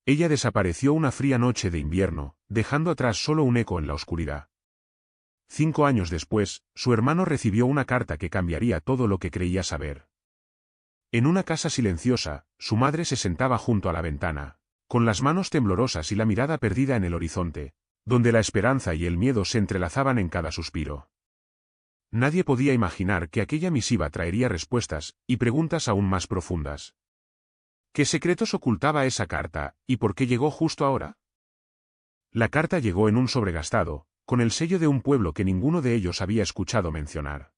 Ella desapareció una fría noche de invierno, dejando atrás solo un eco en la oscuridad. 5 años después, su hermano recibió una carta que cambiaría todo lo que creía saber. En una casa silenciosa, su madre se sentaba junto a la ventana, con las manos temblorosas y la mirada perdida en el horizonte, donde la esperanza y el miedo se entrelazaban en cada suspiro. Nadie podía imaginar que aquella misiva traería respuestas y preguntas aún más profundas. ¿Qué secretos ocultaba esa carta, y por qué llegó justo ahora? La carta llegó en un sobregastado, con el sello de un pueblo que ninguno de ellos había escuchado mencionar.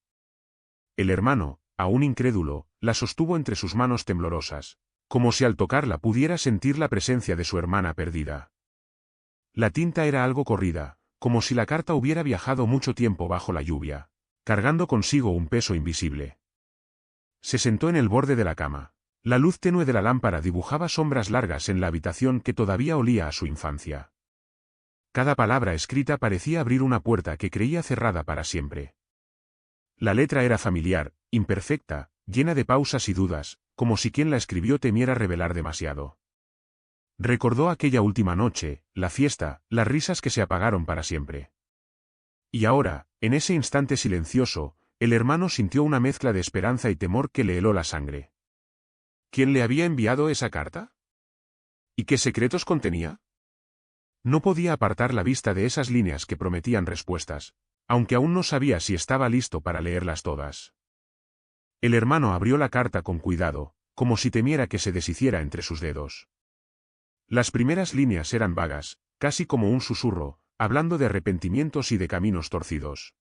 El hermano, aún incrédulo, la sostuvo entre sus manos temblorosas, como si al tocarla pudiera sentir la presencia de su hermana perdida. La tinta era algo corrida, como si la carta hubiera viajado mucho tiempo bajo la lluvia, cargando consigo un peso invisible. Se sentó en el borde de la cama. La luz tenue de la lámpara dibujaba sombras largas en la habitación que todavía olía a su infancia. Cada palabra escrita parecía abrir una puerta que creía cerrada para siempre. La letra era familiar, imperfecta, llena de pausas y dudas, como si quien la escribió temiera revelar demasiado. Recordó aquella última noche, la fiesta, las risas que se apagaron para siempre. Y ahora, en ese instante silencioso, el hermano sintió una mezcla de esperanza y temor que le heló la sangre. ¿Quién le había enviado esa carta? ¿Y qué secretos contenía? No podía apartar la vista de esas líneas que prometían respuestas, aunque aún no sabía si estaba listo para leerlas todas. El hermano abrió la carta con cuidado, como si temiera que se deshiciera entre sus dedos. Las primeras líneas eran vagas, casi como un susurro, hablando de arrepentimientos y de caminos torcidos.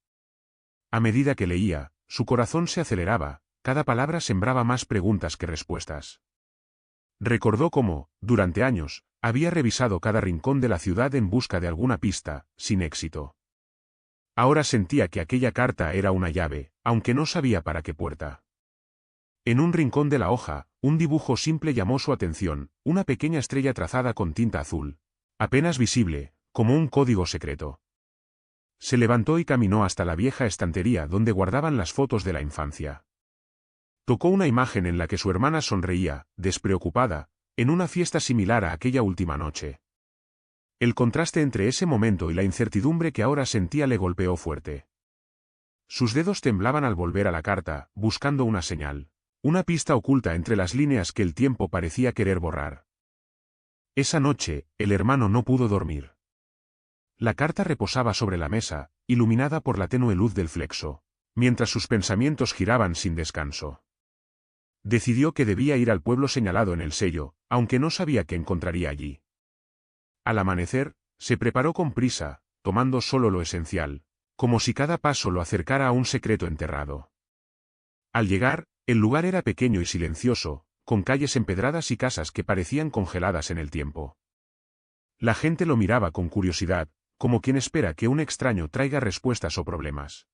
A medida que leía, su corazón se aceleraba, cada palabra sembraba más preguntas que respuestas. Recordó cómo, durante años, había revisado cada rincón de la ciudad en busca de alguna pista, sin éxito. Ahora sentía que aquella carta era una llave, aunque no sabía para qué puerta. En un rincón de la hoja, un dibujo simple llamó su atención, una pequeña estrella trazada con tinta azul, apenas visible, como un código secreto. Se levantó y caminó hasta la vieja estantería donde guardaban las fotos de la infancia. Tocó una imagen en la que su hermana sonreía, despreocupada, en una fiesta similar a aquella última noche. El contraste entre ese momento y la incertidumbre que ahora sentía le golpeó fuerte. Sus dedos temblaban al volver a la carta, buscando una señal, una pista oculta entre las líneas que el tiempo parecía querer borrar. Esa noche, el hermano no pudo dormir. La carta reposaba sobre la mesa, iluminada por la tenue luz del flexo, mientras sus pensamientos giraban sin descanso. Decidió que debía ir al pueblo señalado en el sello, aunque no sabía qué encontraría allí. Al amanecer, se preparó con prisa, tomando solo lo esencial, como si cada paso lo acercara a un secreto enterrado. Al llegar, el lugar era pequeño y silencioso, con calles empedradas y casas que parecían congeladas en el tiempo. La gente lo miraba con curiosidad, como quien espera que un extraño traiga respuestas o problemas.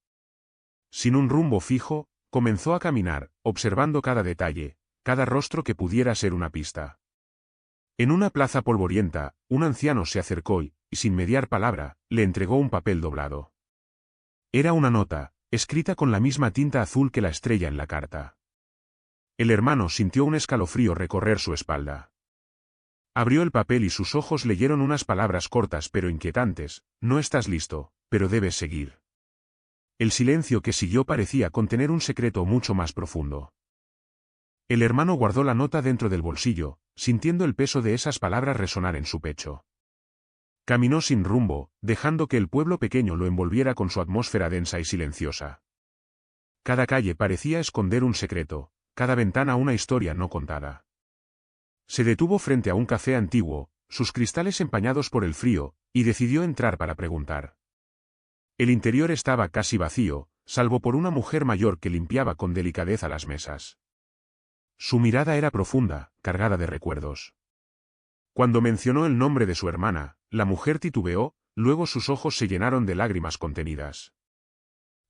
Sin un rumbo fijo, comenzó a caminar, observando cada detalle, cada rostro que pudiera ser una pista. En una plaza polvorienta, un anciano se acercó y, sin mediar palabra, le entregó un papel doblado. Era una nota, escrita con la misma tinta azul que la estrella en la carta. El hermano sintió un escalofrío recorrer su espalda. Abrió el papel y sus ojos leyeron unas palabras cortas pero inquietantes: no estás listo, pero debes seguir. El silencio que siguió parecía contener un secreto mucho más profundo. El hermano guardó la nota dentro del bolsillo, sintiendo el peso de esas palabras resonar en su pecho. Caminó sin rumbo, dejando que el pueblo pequeño lo envolviera con su atmósfera densa y silenciosa. Cada calle parecía esconder un secreto, cada ventana una historia no contada. Se detuvo frente a un café antiguo, sus cristales empañados por el frío, y decidió entrar para preguntar. El interior estaba casi vacío, salvo por una mujer mayor que limpiaba con delicadeza las mesas. Su mirada era profunda, cargada de recuerdos. Cuando mencionó el nombre de su hermana, la mujer titubeó, luego sus ojos se llenaron de lágrimas contenidas.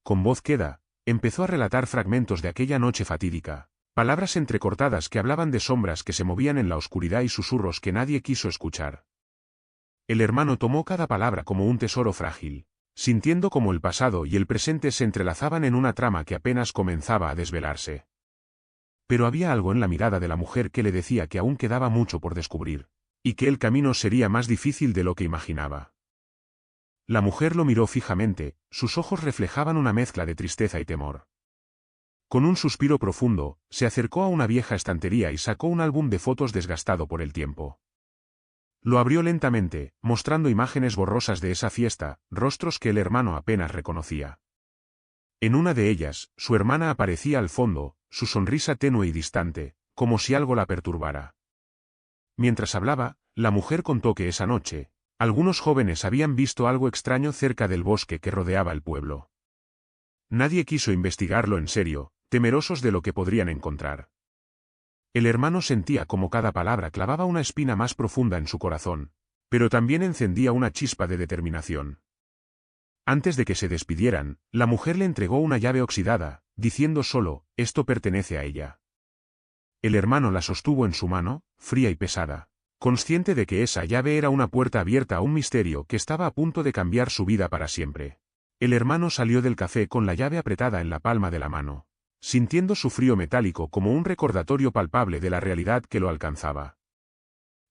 Con voz queda, empezó a relatar fragmentos de aquella noche fatídica, palabras entrecortadas que hablaban de sombras que se movían en la oscuridad y susurros que nadie quiso escuchar. El hermano tomó cada palabra como un tesoro frágil, sintiendo como el pasado y el presente se entrelazaban en una trama que apenas comenzaba a desvelarse. Pero había algo en la mirada de la mujer que le decía que aún quedaba mucho por descubrir, y que el camino sería más difícil de lo que imaginaba. La mujer lo miró fijamente, sus ojos reflejaban una mezcla de tristeza y temor. Con un suspiro profundo, se acercó a una vieja estantería y sacó un álbum de fotos desgastado por el tiempo. Lo abrió lentamente, mostrando imágenes borrosas de esa fiesta, rostros que el hermano apenas reconocía. En una de ellas, su hermana aparecía al fondo, su sonrisa tenue y distante, como si algo la perturbara. Mientras hablaba, la mujer contó que esa noche, algunos jóvenes habían visto algo extraño cerca del bosque que rodeaba el pueblo. Nadie quiso investigarlo en serio, temerosos de lo que podrían encontrar. El hermano sentía como cada palabra clavaba una espina más profunda en su corazón, pero también encendía una chispa de determinación. Antes de que se despidieran, la mujer le entregó una llave oxidada, diciendo solo, «Esto pertenece a ella». El hermano la sostuvo en su mano, fría y pesada, consciente de que esa llave era una puerta abierta a un misterio que estaba a punto de cambiar su vida para siempre. El hermano salió del café con la llave apretada en la palma de la mano, sintiendo su frío metálico como un recordatorio palpable de la realidad que lo alcanzaba.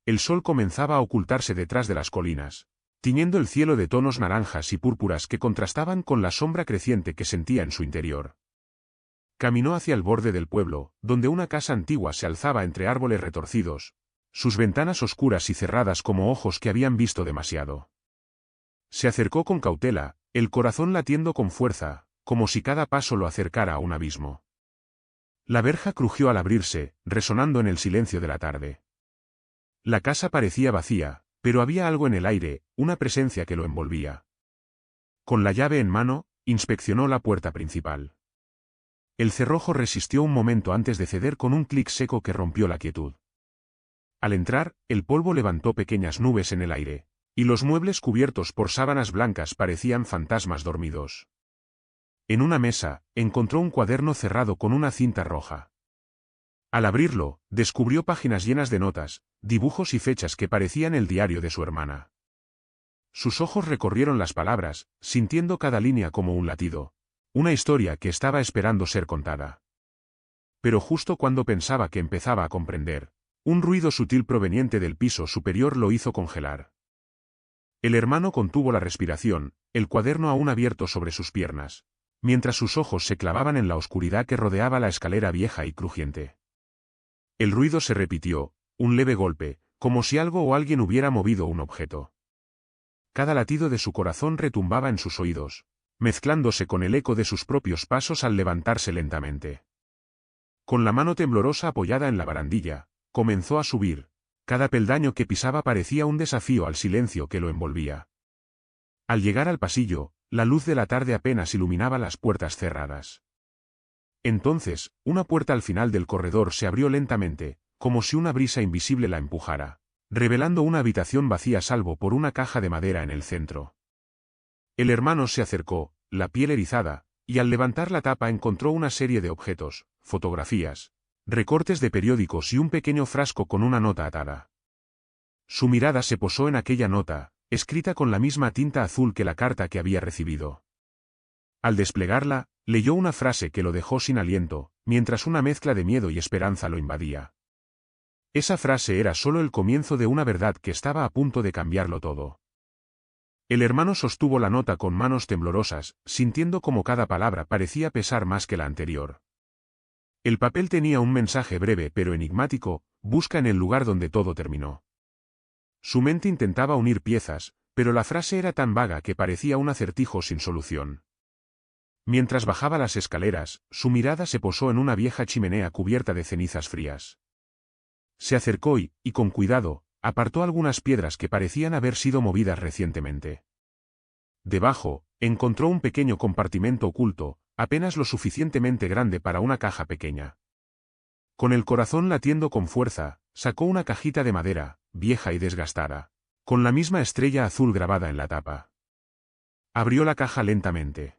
El sol comenzaba a ocultarse detrás de las colinas, tiñendo el cielo de tonos naranjas y púrpuras que contrastaban con la sombra creciente que sentía en su interior. Caminó hacia el borde del pueblo, donde una casa antigua se alzaba entre árboles retorcidos, sus ventanas oscuras y cerradas como ojos que habían visto demasiado. Se acercó con cautela, el corazón latiendo con fuerza, como si cada paso lo acercara a un abismo. La verja crujió al abrirse, resonando en el silencio de la tarde. La casa parecía vacía, pero había algo en el aire, una presencia que lo envolvía. Con la llave en mano, inspeccionó la puerta principal. El cerrojo resistió un momento antes de ceder con un clic seco que rompió la quietud. Al entrar, el polvo levantó pequeñas nubes en el aire, y los muebles cubiertos por sábanas blancas parecían fantasmas dormidos. En una mesa, encontró un cuaderno cerrado con una cinta roja. Al abrirlo, descubrió páginas llenas de notas, dibujos y fechas que parecían el diario de su hermana. Sus ojos recorrieron las palabras, sintiendo cada línea como un latido, una historia que estaba esperando ser contada. Pero justo cuando pensaba que empezaba a comprender, un ruido sutil proveniente del piso superior lo hizo congelar. El hermano contuvo la respiración, el cuaderno aún abierto sobre sus piernas, mientras sus ojos se clavaban en la oscuridad que rodeaba la escalera vieja y crujiente. El ruido se repitió, un leve golpe, como si algo o alguien hubiera movido un objeto. Cada latido de su corazón retumbaba en sus oídos, mezclándose con el eco de sus propios pasos al levantarse lentamente. Con la mano temblorosa apoyada en la barandilla, comenzó a subir. Cada peldaño que pisaba parecía un desafío al silencio que lo envolvía. Al llegar al pasillo, la luz de la tarde apenas iluminaba las puertas cerradas. Entonces, una puerta al final del corredor se abrió lentamente, como si una brisa invisible la empujara, revelando una habitación vacía salvo por una caja de madera en el centro. El hermano se acercó, la piel erizada, y al levantar la tapa encontró una serie de objetos, fotografías, recortes de periódicos y un pequeño frasco con una nota atada. Su mirada se posó en aquella nota, escrita con la misma tinta azul que la carta que había recibido. Al desplegarla, leyó una frase que lo dejó sin aliento, mientras una mezcla de miedo y esperanza lo invadía. Esa frase era solo el comienzo de una verdad que estaba a punto de cambiarlo todo. El hermano sostuvo la nota con manos temblorosas, sintiendo como cada palabra parecía pesar más que la anterior. El papel tenía un mensaje breve pero enigmático: busca en el lugar donde todo terminó. Su mente intentaba unir piezas, pero la frase era tan vaga que parecía un acertijo sin solución. Mientras bajaba las escaleras, su mirada se posó en una vieja chimenea cubierta de cenizas frías. Se acercó y, con cuidado, apartó algunas piedras que parecían haber sido movidas recientemente. Debajo, encontró un pequeño compartimento oculto, apenas lo suficientemente grande para una caja pequeña. Con el corazón latiendo con fuerza, sacó una cajita de madera, vieja y desgastada, con la misma estrella azul grabada en la tapa. Abrió la caja lentamente.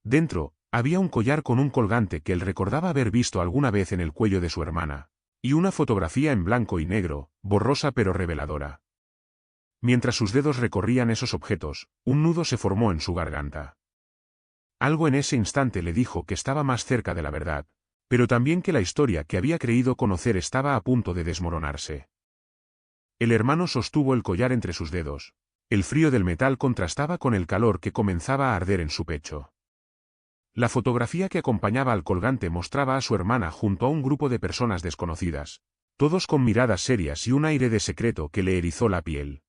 Dentro, había un collar con un colgante que él recordaba haber visto alguna vez en el cuello de su hermana, y una fotografía en blanco y negro, borrosa pero reveladora. Mientras sus dedos recorrían esos objetos, un nudo se formó en su garganta. Algo en ese instante le dijo que estaba más cerca de la verdad, pero también que la historia que había creído conocer estaba a punto de desmoronarse. El hermano sostuvo el collar entre sus dedos. El frío del metal contrastaba con el calor que comenzaba a arder en su pecho. La fotografía que acompañaba al colgante mostraba a su hermana junto a un grupo de personas desconocidas, todos con miradas serias y un aire de secreto que le erizó la piel.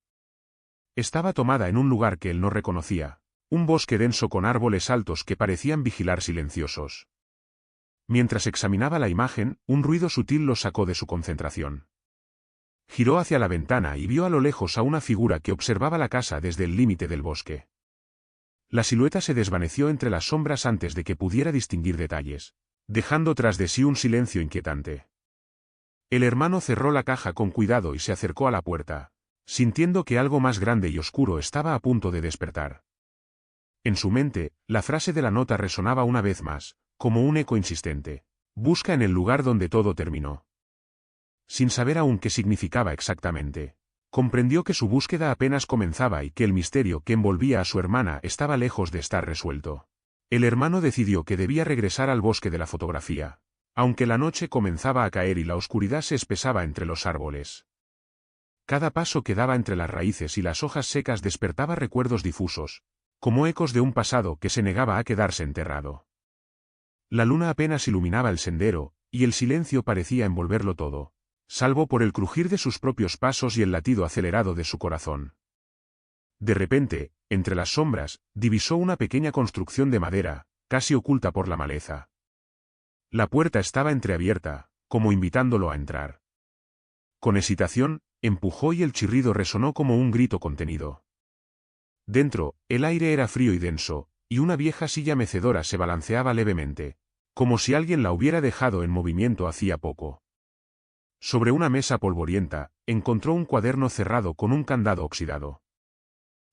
Estaba tomada en un lugar que él no reconocía, un bosque denso con árboles altos que parecían vigilar silenciosos. Mientras examinaba la imagen, un ruido sutil lo sacó de su concentración. Giró hacia la ventana y vio a lo lejos a una figura que observaba la casa desde el límite del bosque. La silueta se desvaneció entre las sombras antes de que pudiera distinguir detalles, dejando tras de sí un silencio inquietante. El hermano cerró la caja con cuidado y se acercó a la puerta, sintiendo que algo más grande y oscuro estaba a punto de despertar. En su mente, la frase de la nota resonaba una vez más, como un eco insistente: busca en el lugar donde todo terminó. Sin saber aún qué significaba exactamente, comprendió que su búsqueda apenas comenzaba y que el misterio que envolvía a su hermana estaba lejos de estar resuelto. El hermano decidió que debía regresar al bosque de la fotografía, aunque la noche comenzaba a caer y la oscuridad se espesaba entre los árboles. Cada paso que daba entre las raíces y las hojas secas despertaba recuerdos difusos, como ecos de un pasado que se negaba a quedarse enterrado. La luna apenas iluminaba el sendero, y el silencio parecía envolverlo todo, salvo por el crujir de sus propios pasos y el latido acelerado de su corazón. De repente, entre las sombras, divisó una pequeña construcción de madera, casi oculta por la maleza. La puerta estaba entreabierta, como invitándolo a entrar. Con hesitación, empujó y el chirrido resonó como un grito contenido. Dentro, el aire era frío y denso, y una vieja silla mecedora se balanceaba levemente, como si alguien la hubiera dejado en movimiento hacía poco. Sobre una mesa polvorienta, encontró un cuaderno cerrado con un candado oxidado.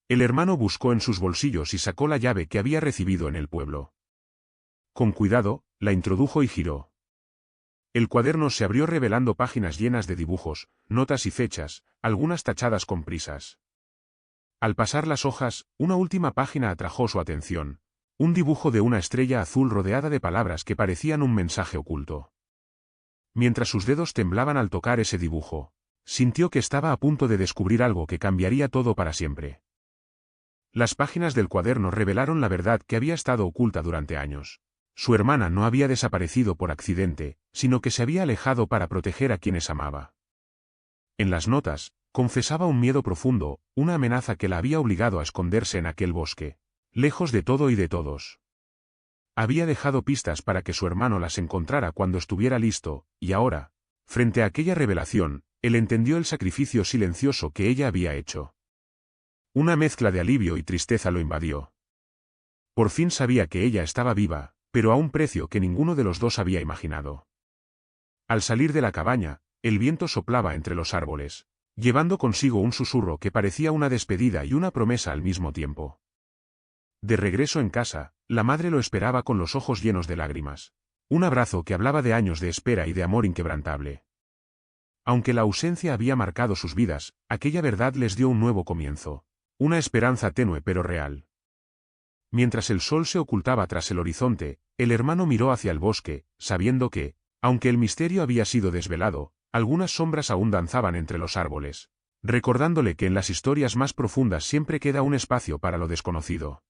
El hermano buscó en sus bolsillos y sacó la llave que había recibido en el pueblo. Con cuidado, la introdujo y giró. El cuaderno se abrió revelando páginas llenas de dibujos, notas y fechas, algunas tachadas con prisas. Al pasar las hojas, una última página atrajo su atención, un dibujo de una estrella azul rodeada de palabras que parecían un mensaje oculto. Mientras sus dedos temblaban al tocar ese dibujo, sintió que estaba a punto de descubrir algo que cambiaría todo para siempre. Las páginas del cuaderno revelaron la verdad que había estado oculta durante años. Su hermana no había desaparecido por accidente, sino que se había alejado para proteger a quienes amaba. En las notas, confesaba un miedo profundo, una amenaza que la había obligado a esconderse en aquel bosque, lejos de todo y de todos. Había dejado pistas para que su hermano las encontrara cuando estuviera listo, y ahora, frente a aquella revelación, él entendió el sacrificio silencioso que ella había hecho. Una mezcla de alivio y tristeza lo invadió. Por fin sabía que ella estaba viva, pero a un precio que ninguno de los dos había imaginado. Al salir de la cabaña, el viento soplaba entre los árboles, llevando consigo un susurro que parecía una despedida y una promesa al mismo tiempo. De regreso en casa, la madre lo esperaba con los ojos llenos de lágrimas. Un abrazo que hablaba de años de espera y de amor inquebrantable. Aunque la ausencia había marcado sus vidas, aquella verdad les dio un nuevo comienzo. Una esperanza tenue pero real. Mientras el sol se ocultaba tras el horizonte, el hermano miró hacia el bosque, sabiendo que, aunque el misterio había sido desvelado, algunas sombras aún danzaban entre los árboles, recordándole que en las historias más profundas siempre queda un espacio para lo desconocido.